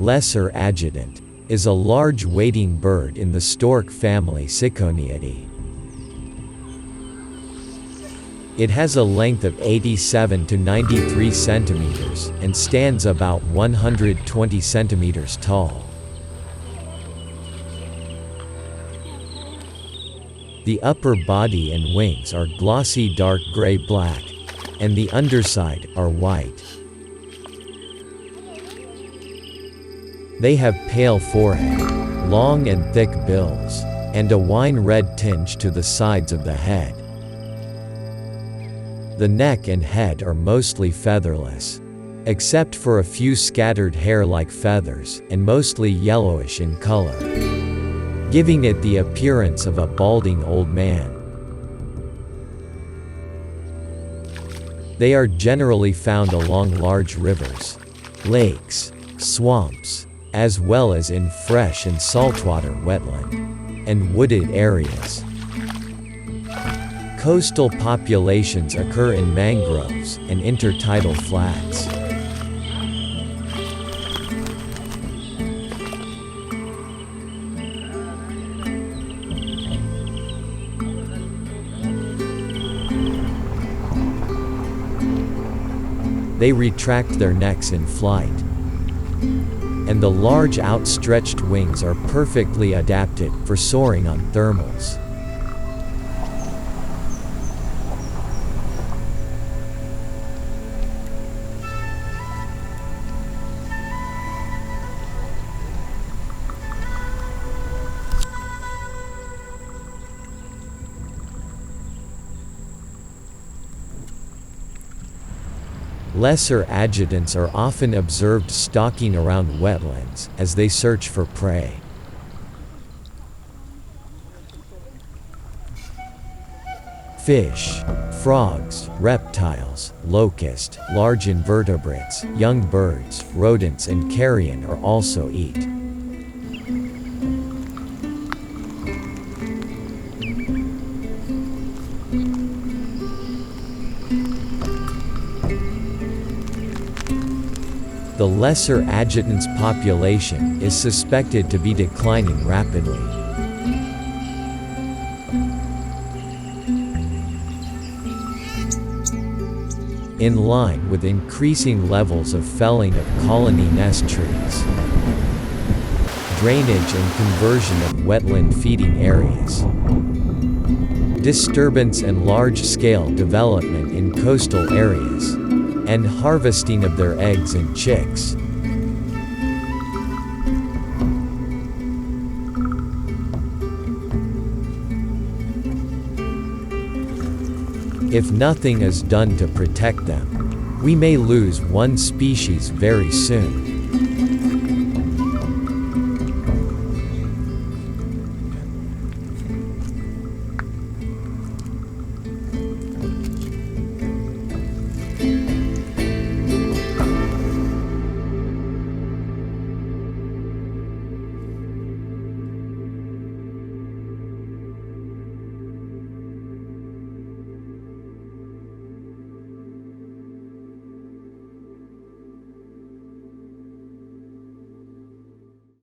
Lesser Adjutant is a large wading bird in the stork family Ciconiidae. It has a length of 87 to 93 centimeters and stands about 120 centimeters tall. The upper body and wings are glossy dark gray-black, and the underside are white. They have pale forehead, long and thick bills, and a wine-red tinge to the sides of the head. The neck and head are mostly featherless, except for a few scattered hair-like feathers, and mostly yellowish in color, giving it the appearance of a balding old man. They are generally found along large rivers, lakes, swamps, as well as in fresh and saltwater wetland and wooded areas. Coastal populations occur in mangroves and intertidal flats. They retract their necks in flight, and the large outstretched wings are perfectly adapted for soaring on thermals. Lesser adjutants are often observed stalking around wetlands as they search for prey. Fish, frogs, reptiles, locusts, large invertebrates, young birds, rodents, and carrion are also eaten. The lesser adjutants population is suspected to be declining rapidly. In line with increasing levels of felling of colony nest trees, drainage and conversion of wetland feeding areas, disturbance and large-scale development in coastal areas, and harvesting of their eggs and chicks. If nothing is done to protect them, we may lose one species very soon.